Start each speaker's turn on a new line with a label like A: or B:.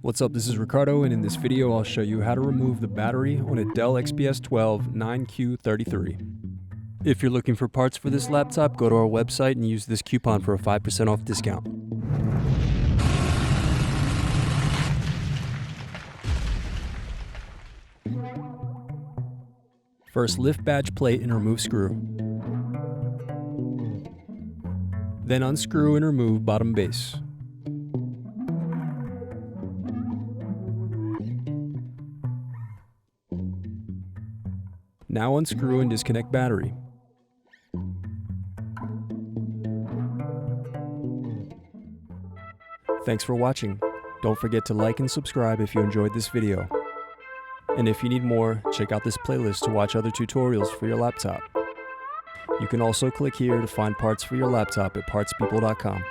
A: What's up, this is Ricardo, and in this video I'll show you how to remove the battery on a Dell XPS 12-9Q33. If you're looking for parts for this laptop, go to our website and use this coupon for a 5% off discount. First, lift badge plate and remove screw. Then unscrew and remove bottom base. Now unscrew and disconnect battery. Thanks for watching. Don't forget to like and subscribe if you enjoyed this video. And if you need more, check out this playlist to watch other tutorials for your laptop. You can also click here to find parts for your laptop at partspeople.com.